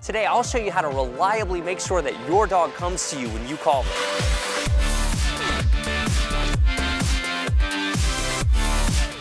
Today, I'll show you how to reliably make sure that your dog comes to you when you call them.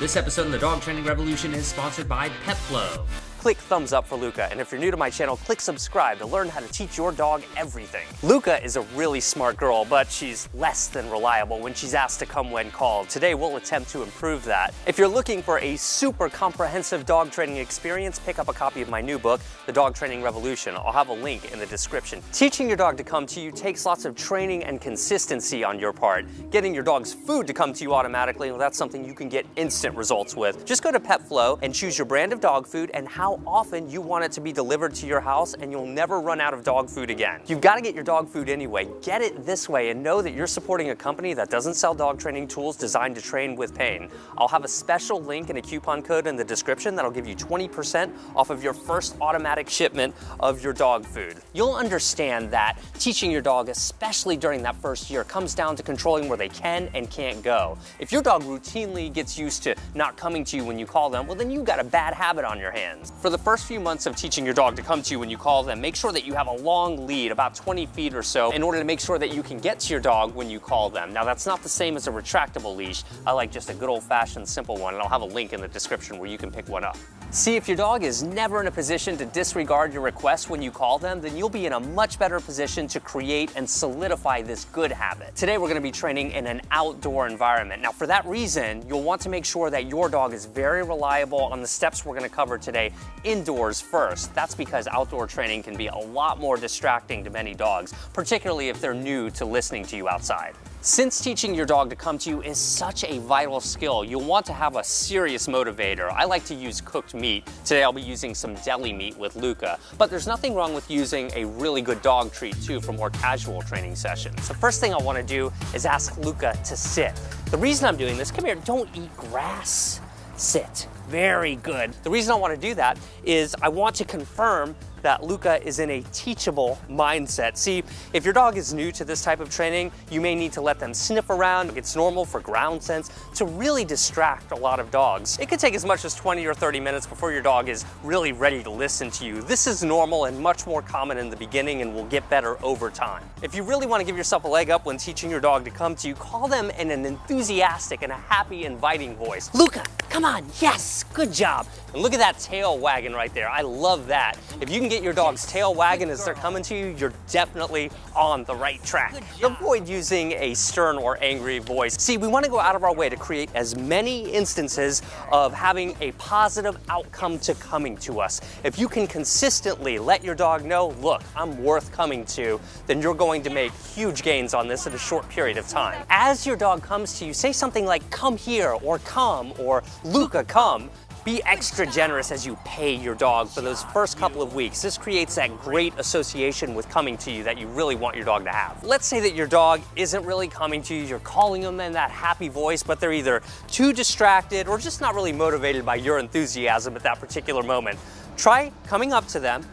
This episode of the Dog Training Revolution is sponsored by PetFlow. Click thumbs up for Luca, and if you're new to my channel, click subscribe to learn how to teach your dog everything. Luca is a really smart girl, but she's less than reliable when she's asked to come when called. Today, we'll attempt to improve that. If you're looking for a super comprehensive dog training experience, pick up a copy of my new book, The Dog Training Revolution. I'll have a link in the description. Teaching your dog to come to you takes lots of training and consistency on your part. Getting your dog's food to come to you automatically, well, that's something you can get instant results with. Just go to PetFlow and choose your brand of dog food and how often you want it to be delivered to your house, and you'll never run out of dog food again. You've got to get your dog food anyway. Get it this way and know that you're supporting a company that doesn't sell dog training tools designed to train with pain. I'll have a special link and a coupon code in the description that'll give you 20% off of your first automatic shipment of your dog food. You'll understand that teaching your dog, especially during that first year, comes down to controlling where they can and can't go. If your dog routinely gets used to not coming to you when you call them, well, then you've got a bad habit on your hands. For the first few months of teaching your dog to come to you when you call them, make sure that you have a long lead, about 20 feet or so, in order to make sure that you can get to your dog when you call them. Now, that's not the same as a retractable leash. I like just a good old-fashioned simple one, and I'll have a link in the description where you can pick one up. See, if your dog is never in a position to disregard your request when you call them, then you'll be in a much better position to create and solidify this good habit. Today, we're going to be training in an outdoor environment. Now, for that reason, you'll want to make sure that your dog is very reliable on the steps we're going to cover today indoors first. That's because outdoor training can be a lot more distracting to many dogs, particularly if they're new to listening to you outside. Since teaching your dog to come to you is such a vital skill, you'll want to have a serious motivator. I like to use cooked meat. Today I'll be using some deli meat with Luca, but there's nothing wrong with using a really good dog treat too for more casual training sessions. The first thing I want to do is ask Luca to sit. The reason I'm doing this, come here, don't eat grass. Sit. Very good. The reason I want to do that is I want to confirm that Luca is in a teachable mindset. See, if your dog is new to this type of training, you may need to let them sniff around. It's normal for ground sense to really distract a lot of dogs. It could take as much as 20 or 30 minutes before your dog is really ready to listen to you. This is normal and much more common in the beginning and will get better over time. If you really want to give yourself a leg up when teaching your dog to come to you, call them in an enthusiastic and a happy, inviting voice. Luca, come on, yes, good job. And look at that tail wagging right there. I love that. If you can get your dog's tail wagging as they're coming to you, you're definitely on the right track. Avoid using a stern or angry voice. See, we want to go out of our way to create as many instances of having a positive outcome to coming to us. If you can consistently let your dog know, look, I'm worth coming to, then you're going to make huge gains on this in a short period of time. As your dog comes to you, say something like, come here, or come, or Luca, come. Be extra generous as you pay your dog for those first couple of weeks. This creates that great association with coming to you that you really want your dog to have. Let's say that your dog isn't really coming to you, you're calling them in that happy voice, but they're either too distracted or just not really motivated by your enthusiasm at that particular moment. Try coming up to them,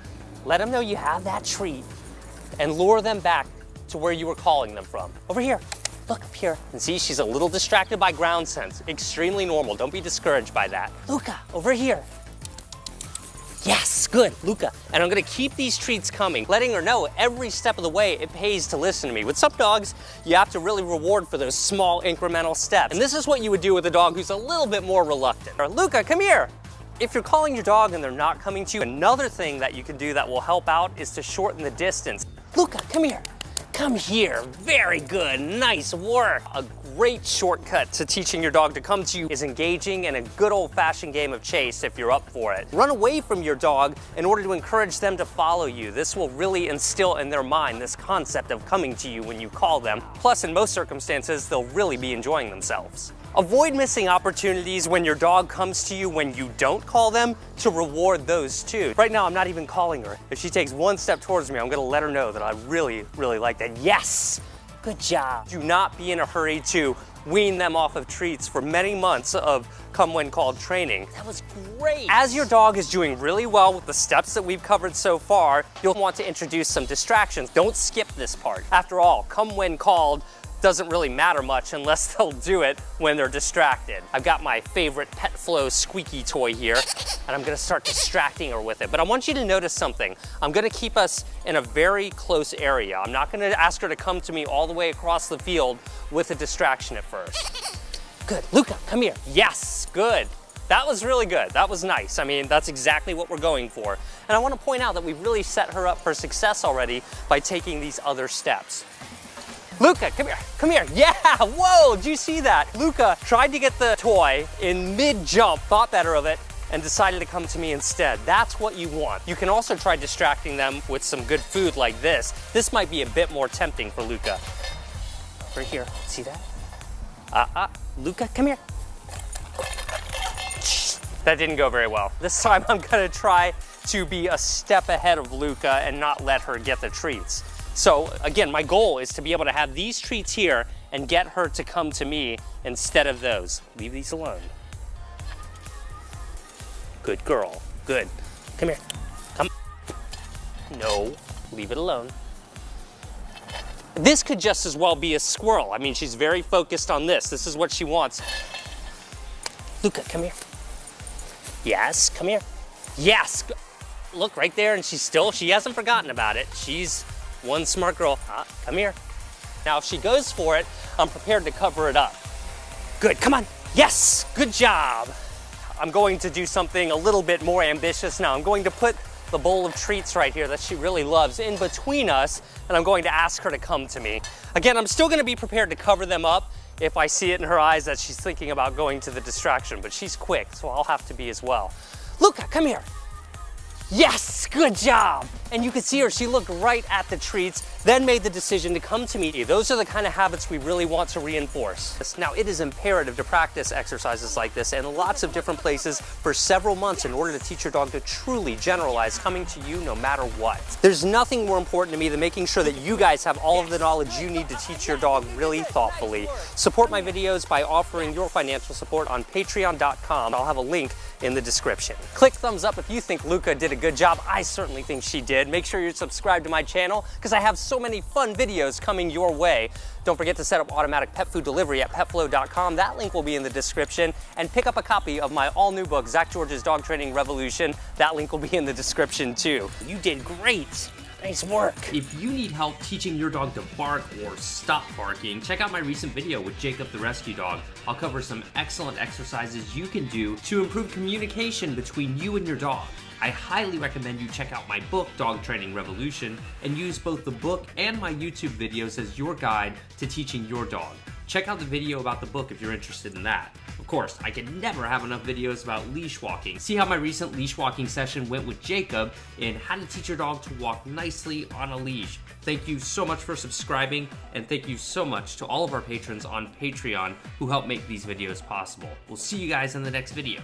let them know you have that treat, and lure them back to where you were calling them from. Over here. Look up here, and see, she's a little distracted by ground sense. Extremely normal, don't be discouraged by that. Luca, over here. Yes, good, Luca. And I'm gonna keep these treats coming, letting her know every step of the way it pays to listen to me. With some dogs, you have to really reward for those small incremental steps. And this is what you would do with a dog who's a little bit more reluctant. Or, Luca, come here. If you're calling your dog and they're not coming to you, another thing that you can do that will help out is to shorten the distance. Luca, come here. Come here, very good, nice work. A great shortcut to teaching your dog to come to you is engaging in a good old-fashioned game of chase if you're up for it. Run away from your dog in order to encourage them to follow you. This will really instill in their mind this concept of coming to you when you call them. Plus, in most circumstances, they'll really be enjoying themselves. Avoid missing opportunities when your dog comes to you when you don't call them to reward those too. Right now, I'm not even calling her. If she takes one step towards me, I'm gonna let her know that I really, really like that. Yes, good job. Do not be in a hurry to wean them off of treats for many months of come when called training. That was great. As your dog is doing really well with the steps that we've covered so far, you'll want to introduce some distractions. Don't skip this part. After all, come when called doesn't really matter much unless they'll do it when they're distracted. I've got my favorite Pet Flow squeaky toy here, and I'm gonna start distracting her with it. But I want you to notice something. I'm gonna keep us in a very close area. I'm not gonna ask her to come to me all the way across the field with a distraction at first. Good, Luca, come here. Yes, good. That was really good. That was nice. I mean, that's exactly what we're going for. And I want to point out that we've really set her up for success already by taking these other steps. Luca, come here, come here. Yeah, whoa, did you see that? Luca tried to get the toy in mid-jump, thought better of it, and decided to come to me instead. That's what you want. You can also try distracting them with some good food like this. This might be a bit more tempting for Luca. Right here, see that? Luca, come here. That didn't go very well. This time I'm gonna try to be a step ahead of Luca and not let her get the treats. So again, my goal is to be able to have these treats here and get her to come to me instead of those. Leave these alone. Good girl, good. Come here, come. No, leave it alone. This could just as well be a squirrel. I mean, she's very focused on this. This is what she wants. Luca, come here. Yes, come here. Yes, look right there, and she hasn't forgotten about it. She's one smart girl. Come here. Now, if she goes for it, I'm prepared to cover it up. Good, come on. Yes, good job. I'm going to do something a little bit more ambitious now. I'm going to put the bowl of treats right here that she really loves in between us, and I'm going to ask her to come to me. Again, I'm still gonna be prepared to cover them up if I see it in her eyes that she's thinking about going to the distraction, but she's quick, so I'll have to be as well. Luca, come here. Yes, good job. And you could see her, she looked right at the treats, then made the decision to come to me. Those are the kind of habits we really want to reinforce. Now, it is imperative to practice exercises like this in lots of different places for several months in order to teach your dog to truly generalize coming to you no matter what. There's nothing more important to me than making sure that you guys have all of the knowledge you need to teach your dog really thoughtfully. Support my videos by offering your financial support on patreon.com. I'll have a link in the description. Click thumbs up if you think Luca did a good job. I certainly think she did. Make sure you're subscribed to my channel because I have so many fun videos coming your way. Don't forget to set up automatic pet food delivery at petflow.com. That link will be in the description. And pick up a copy of my all-new book, Zach George's Dog Training Revolution. That link will be in the description too. You did great. Nice work. If you need help teaching your dog to bark or stop barking, check out my recent video with Jacob the rescue dog. I'll cover some excellent exercises you can do to improve communication between you and your dog. I highly recommend you check out my book, Dog Training Revolution, and use both the book and my YouTube videos as your guide to teaching your dog. Check out the video about the book if you're interested in that. Of course, I can never have enough videos about leash walking. See how my recent leash walking session went with Jacob in how to teach your dog to walk nicely on a leash. Thank you so much for subscribing, and thank you so much to all of our patrons on Patreon who help make these videos possible. We'll see you guys in the next video.